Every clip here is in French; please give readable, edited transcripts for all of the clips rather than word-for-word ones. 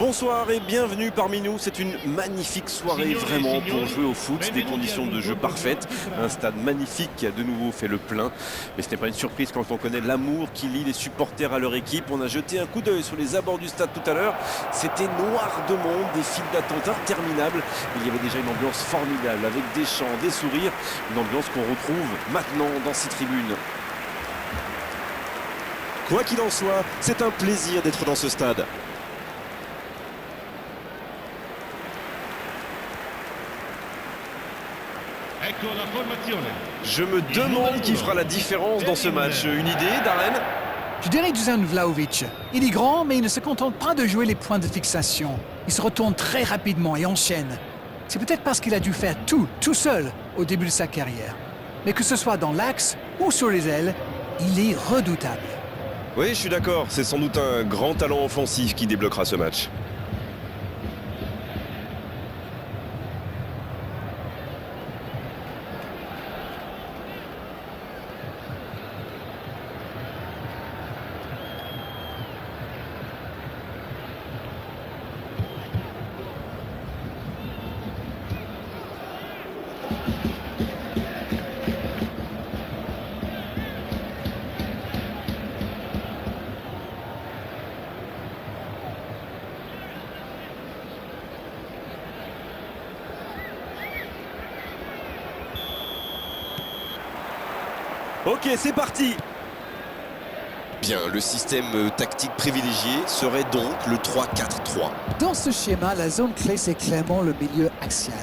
Bonsoir et bienvenue parmi nous. C'est une magnifique soirée vraiment pour jouer au foot, des conditions de jeu parfaites, un stade magnifique qui a de nouveau fait le plein. Mais ce n'est pas une surprise quand on connaît l'amour qui lie les supporters à leur équipe. On a jeté un coup d'œil sur les abords du stade tout à l'heure. C'était noir de monde, des files d'attente interminables. Il y avait déjà une ambiance formidable avec des chants, des sourires, une ambiance qu'on retrouve maintenant dans ces tribunes. Quoi qu'il en soit, c'est un plaisir d'être dans ce stade. Je me demande qui fera la différence dans ce match. Une idée, Darren? Je dirais Dusan Vlahovic. Il est grand, mais il ne se contente pas de jouer les points de fixation. Il se retourne très rapidement et enchaîne. C'est peut-être parce qu'il a dû faire tout seul, au début de sa carrière. Mais que ce soit dans l'axe ou sur les ailes, il est redoutable. Oui, je suis d'accord. C'est sans doute un grand talent offensif qui débloquera ce match. Ok, c'est parti. Bien, le système tactique privilégié serait donc le 3-4-3. Dans ce schéma, la zone clé, c'est clairement le milieu axial.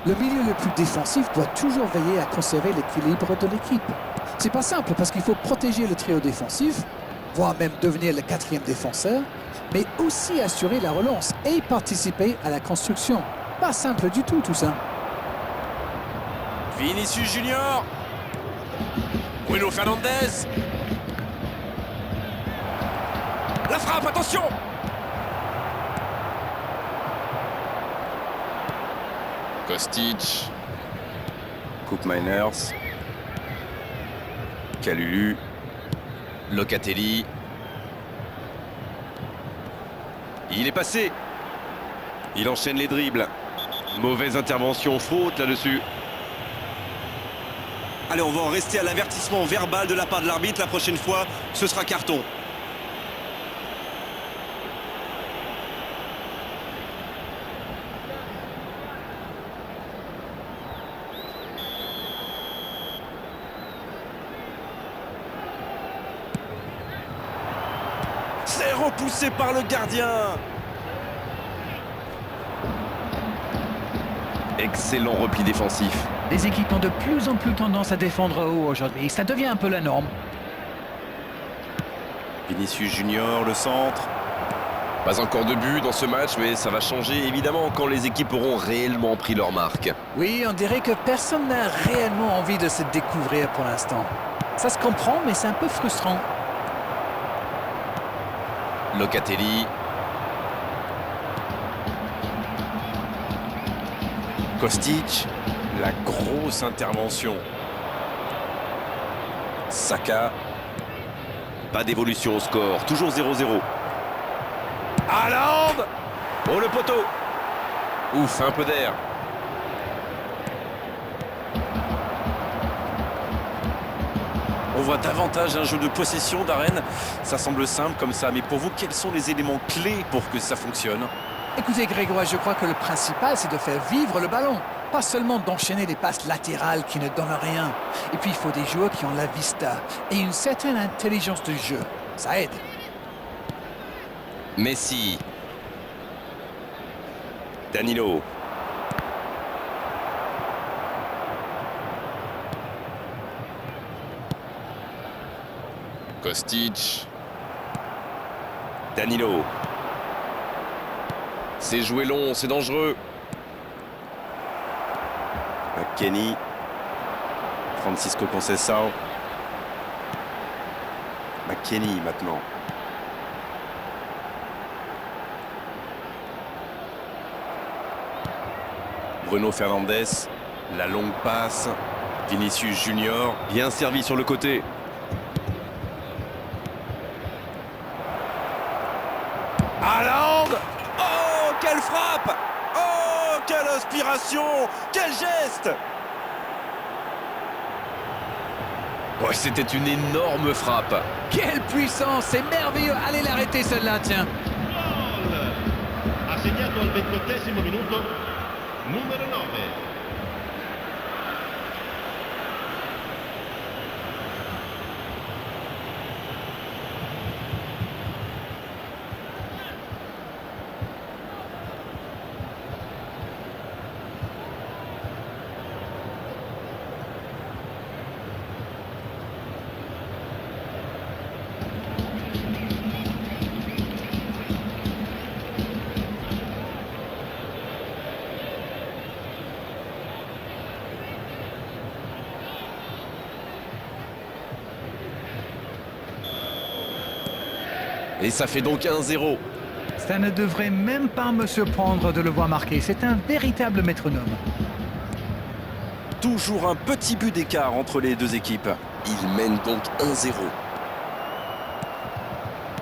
Le milieu le plus défensif doit toujours veiller à conserver l'équilibre de l'équipe. C'est pas simple parce qu'il faut protéger le trio défensif, voire même devenir le quatrième défenseur, mais aussi assurer la relance et participer à la construction. Pas simple du tout ça. Vinicius Junior. Bruno Fernandes. La frappe, attention! Kostic. Coupe Miners. Kalulu. Locatelli. Il est passé. Il enchaîne les dribbles. Mauvaise intervention, faute là-dessus. Allez, on va en rester à l'avertissement verbal de la part de l'arbitre. La prochaine fois, ce sera carton. C'est repoussé par le gardien. Excellent repli défensif. Les équipes ont de plus en plus tendance à défendre haut aujourd'hui. Ça devient un peu la norme. Vinicius Junior, le centre. Pas encore de but dans ce match, mais ça va changer évidemment quand les équipes auront réellement pris leur marque. Oui, on dirait que personne n'a réellement envie de se découvrir pour l'instant. Ça se comprend, mais c'est un peu frustrant. Locatelli. Kostic. La grosse intervention. Saka. Pas d'évolution au score. Toujours 0-0. Haaland. Oh, le poteau. Ouf, un peu d'air. On voit davantage un jeu de possession d'Arène. Ça semble simple comme ça, mais pour vous, quels sont les éléments clés pour que ça fonctionne? Écoutez Grégoire, je crois que le principal c'est de faire vivre le ballon. Pas seulement d'enchaîner des passes latérales qui ne donnent rien. Et puis il faut des joueurs qui ont la vista et une certaine intelligence de jeu. Ça aide. Messi. Danilo. Kostic. Danilo. C'est joué long, c'est dangereux. McKennie. Francisco Conceição. McKennie maintenant. Bruno Fernandes. La longue passe. Vinicius Junior. Bien servi sur le côté. Haaland. Oh, frappe! Oh, quelle inspiration! Quel geste! Ouais, c'était une énorme frappe. Quelle puissance! C'est merveilleux! Allez l'arrêter celle-là, tiens! Gol! Ha segnato al 28° minuto numero 9. Et ça fait donc 1-0. Ça ne devrait même pas me surprendre de le voir marquer. C'est un véritable métronome. Toujours un petit but d'écart entre les deux équipes. Il mène donc 1-0.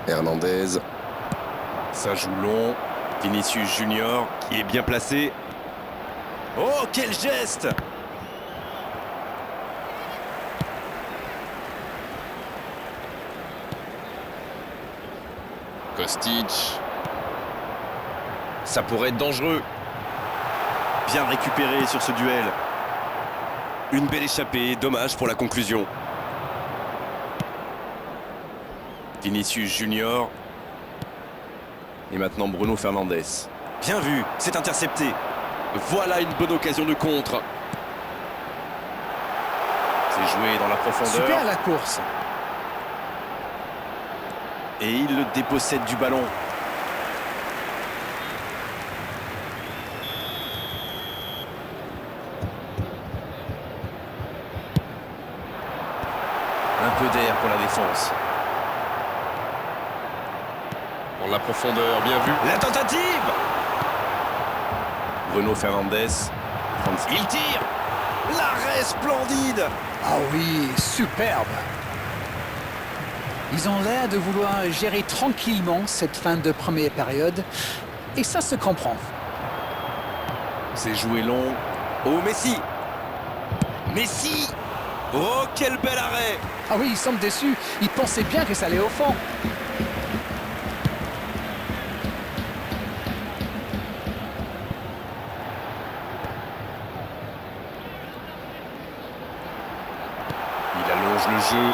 Hernandez. Ça joue long. Vinicius Junior qui est bien placé. Oh, quel geste! Kostic. Ça pourrait être dangereux. Bien récupéré sur ce duel. Une belle échappée, dommage pour la conclusion. Vinicius Junior. Et maintenant Bruno Fernandes. Bien vu, c'est intercepté. Voilà une bonne occasion de contre. C'est joué dans la profondeur. Super la course! Et il le dépossède du ballon. Un peu d'air pour la défense. Dans la profondeur, bien vu. La tentative! Bruno Fernandes. Il tire! L'arrêt splendide! Ah oui, superbe! Ils ont l'air de vouloir gérer tranquillement cette fin de première période. Et ça se comprend. C'est joué long. Oh, Messi! Messi! Oh, quel bel arrêt! Ah oui, ils semblent déçus. Ils pensaient bien que ça allait au fond. Il allonge le jeu.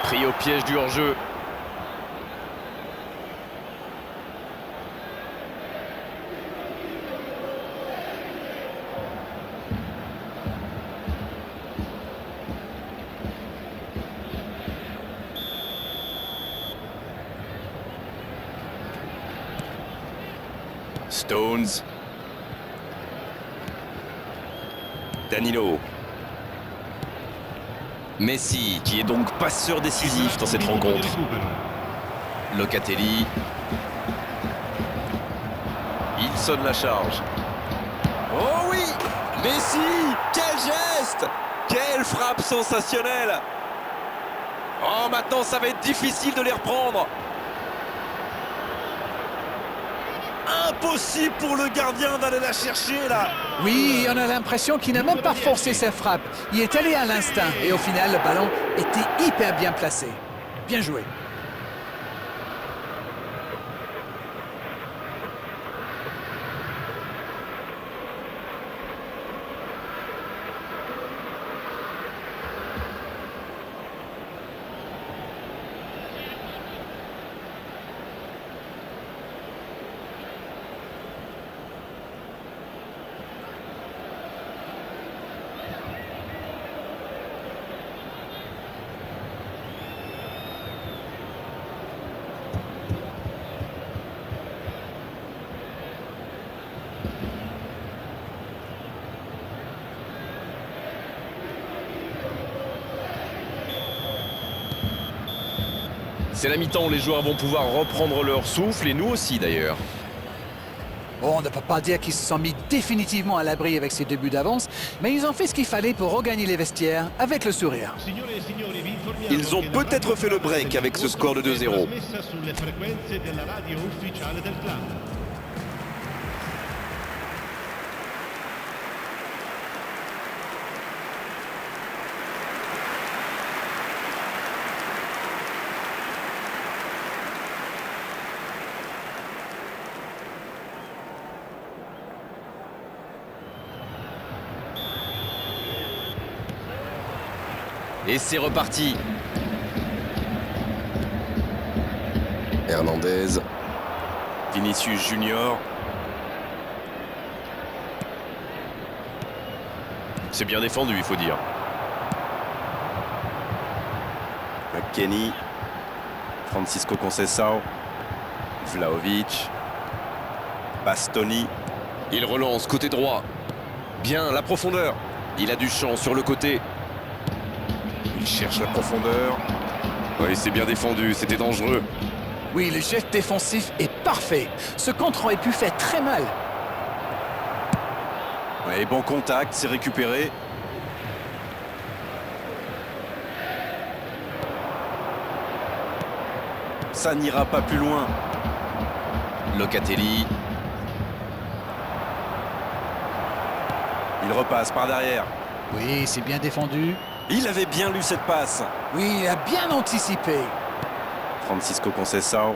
Pris au piège du hors-jeu. Stones. Danilo. Messi, qui est donc passeur décisif dans cette rencontre. Locatelli. Il sonne la charge. Oh oui! Messi! Quel geste! Quelle frappe sensationnelle! Oh, maintenant, ça va être difficile de les reprendre. Impossible pour le gardien d'aller la chercher, là. Oui, on a l'impression qu'il n'a même pas forcé sa frappe. Il est allé à l'instinct et au final, le ballon était hyper bien placé. Bien joué. C'est la mi-temps où les joueurs vont pouvoir reprendre leur souffle, et nous aussi d'ailleurs. Bon, on ne peut pas dire qu'ils se sont mis définitivement à l'abri avec ces 2 buts d'avance, mais ils ont fait ce qu'il fallait pour regagner les vestiaires avec le sourire. Ils ont peut-être fait le break avec ce score de 2-0. Et c'est reparti. Hernandez. Vinicius Junior. C'est bien défendu, il faut dire. McKennie. Francisco Conceição. Vlahovic. Bastoni. Il relance côté droit. Bien, la profondeur. Il a du champ sur le côté. Il cherche la profondeur. Oui, c'est bien défendu, c'était dangereux. Oui, le geste défensif est parfait. Ce contre aurait pu faire très mal. Ouais, bon contact, c'est récupéré. Ça n'ira pas plus loin. Locatelli. Il repasse par derrière. Oui, c'est bien défendu. Il avait bien lu cette passe. Oui, il a bien anticipé. Francisco Conceição.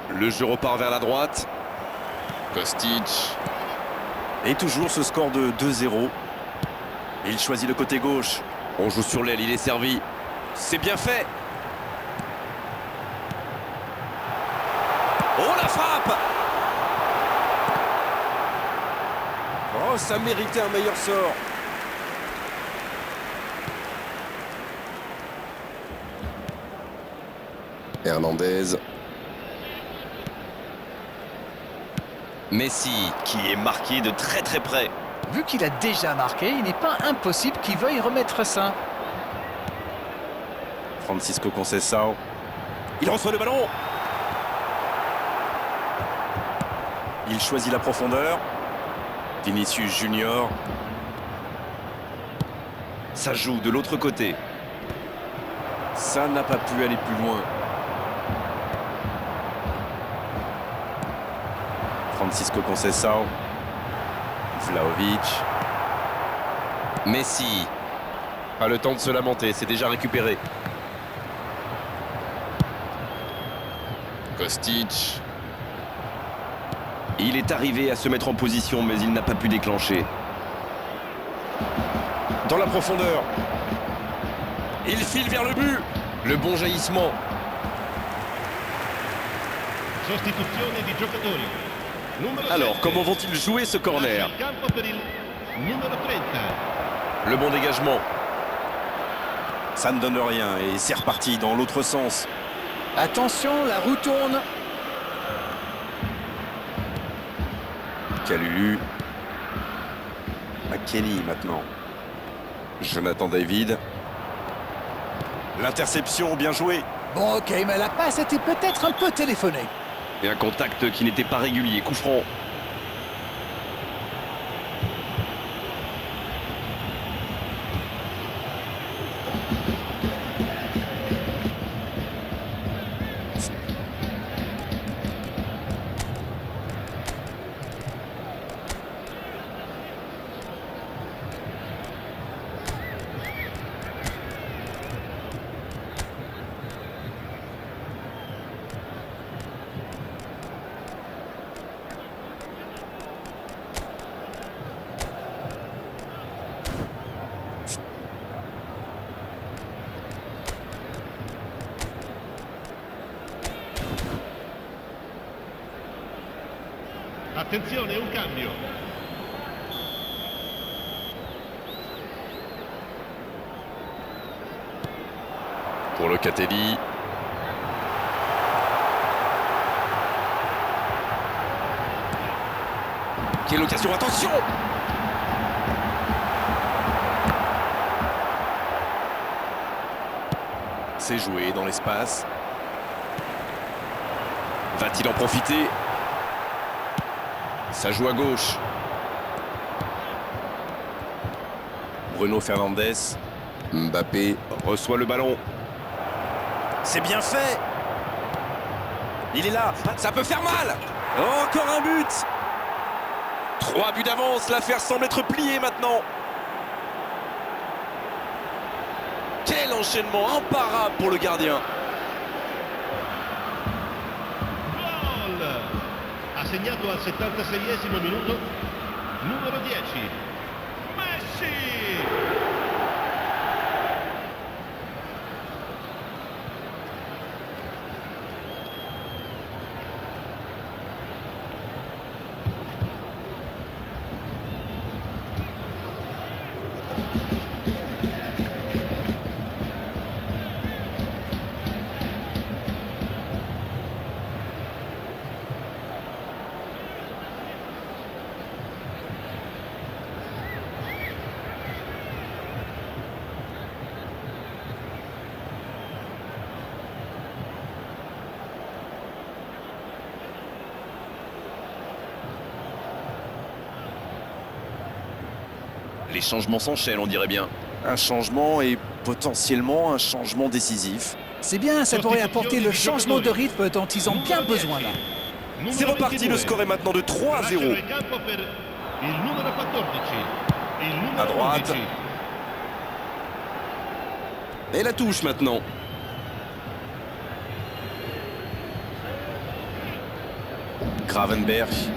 Le jeu repart vers la droite. Kostic. Et toujours ce score de 2-0. Il choisit le côté gauche. On joue sur l'aile, il est servi. C'est bien fait. Oh, la frappe! Oh, ça méritait un meilleur sort. Hernandez. Messi. Qui est marqué de très très près. Vu qu'il a déjà marqué, il n'est pas impossible qu'il veuille remettre ça. Francisco Conceição. Il reçoit le ballon. Il choisit la profondeur. Vinicius Junior. Ça joue de l'autre côté. Ça n'a pas pu aller plus loin. Francisco Conceição. Vlahovic. Messi. Pas le temps de se lamenter, c'est déjà récupéré. Kostic. Il est arrivé à se mettre en position, mais il n'a pas pu déclencher. Dans la profondeur. Il file vers le but. Le bon jaillissement. Sostituzione di giocatori. Numero Alors, 7. comment vont-ils jouer ce corner? Lascia il campo per il numero 30. Le bon dégagement. Ça ne donne rien et c'est reparti dans l'autre sens. Attention, la roue tourne. Kalulu. McKennie maintenant. Jonathan David. L'interception, bien joué. Bon, ok, mais la passe était peut-être un peu téléphonée. Et un contact qui n'était pas régulier. Coup franc. Attenzione, un cambio. Pour Locatelli. Quelle occasion, attention! C'est joué dans l'espace. Va-t-il en profiter? Ça joue à gauche. Bruno Fernandes. Mbappé reçoit le ballon. C'est bien fait. Il est là. Ça peut faire mal. Oh, encore un but. 3 buts d'avance, l'affaire semble être pliée maintenant. Quel enchaînement imparable pour le gardien. Gol! Ha segnato al 76esimo minuto numero 10. Messi! Les changements s'enchaînent, on dirait bien. Un changement et potentiellement un changement décisif. C'est bien, ça pourrait apporter le changement de rythme dont ils ont bien besoin là. C'est reparti, le score est maintenant de 3-0. À droite. Et la touche maintenant. Gravenberch.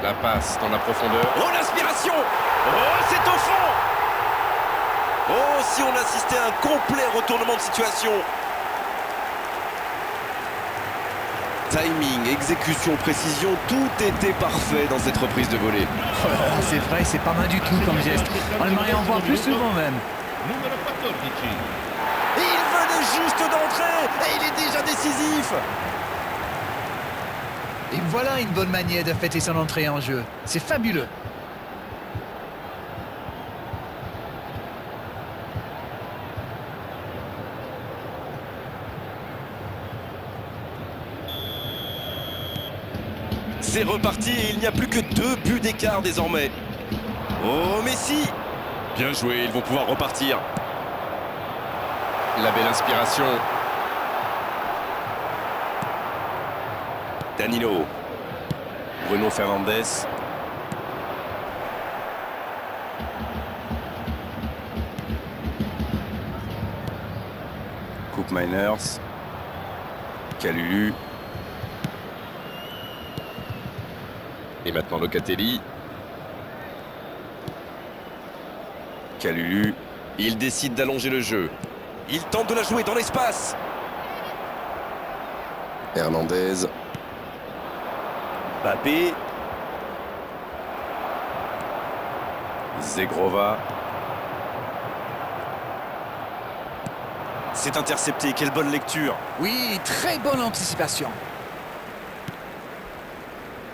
La passe dans la profondeur. Oh, l'inspiration! Oh, c'est au fond! Oh, si on assistait à un complet retournement de situation. Timing, exécution, précision, tout était parfait dans cette reprise de volée. Oh là là, c'est vrai, c'est pas mal du tout comme geste. On aimerait en voir plus souvent même. Et il venait juste d'entrer et il est déjà décisif. Et voilà une bonne manière de fêter son entrée en jeu. C'est fabuleux. C'est reparti et il n'y a plus que 2 buts d'écart désormais. Oh, Messi! Bien joué, ils vont pouvoir repartir. La belle inspiration. Danilo. Bruno Fernandes. Cook Miners. Kalulu. Et maintenant Locatelli. Kalulu. Il décide d'allonger le jeu. Il tente de la jouer dans l'espace. Hernandez. Mbappé. Zegrova. C'est intercepté, quelle bonne lecture. Oui, très bonne anticipation.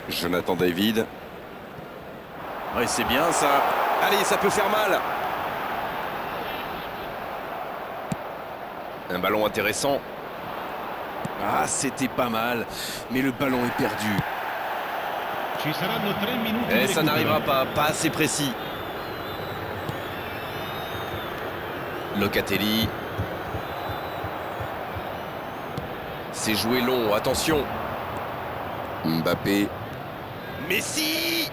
Jonathan David. Oui, c'est bien ça. Allez, ça peut faire mal. Un ballon intéressant. Ah, c'était pas mal, mais le ballon est perdu. Et ça n'arrivera pas assez précis. Locatelli. C'est joué long, attention. Mbappé. Messi.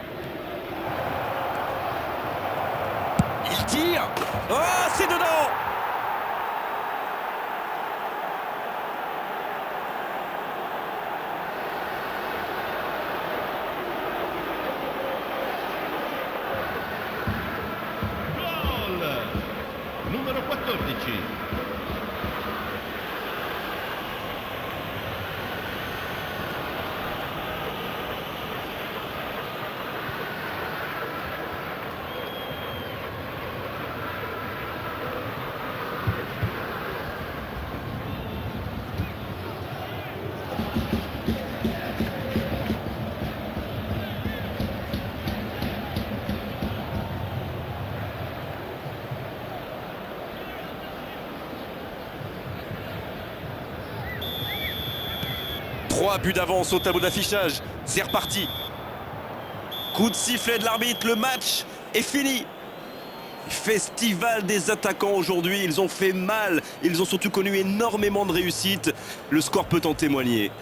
Il tire. Oh, c'est dedans. Numero 14. Trois buts d'avance au tableau d'affichage. C'est reparti. Coup de sifflet de l'arbitre, le match est fini. Festival des attaquants aujourd'hui, ils ont fait mal. Ils ont surtout connu énormément de réussite. Le score peut en témoigner.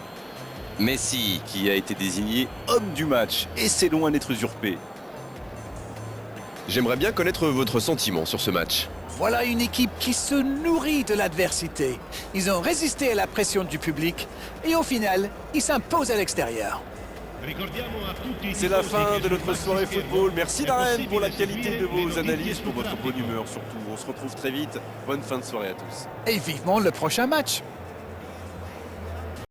Messi qui a été désigné homme du match. Et c'est loin d'être usurpé. J'aimerais bien connaître votre sentiment sur ce match. Voilà une équipe qui se nourrit de l'adversité. Ils ont résisté à la pression du public et au final, ils s'imposent à l'extérieur. C'est la fin de notre soirée football. Merci Darren pour la qualité de vos analyses, pour votre bonne humeur surtout. On se retrouve très vite. Bonne fin de soirée à tous. Et vivement le prochain match.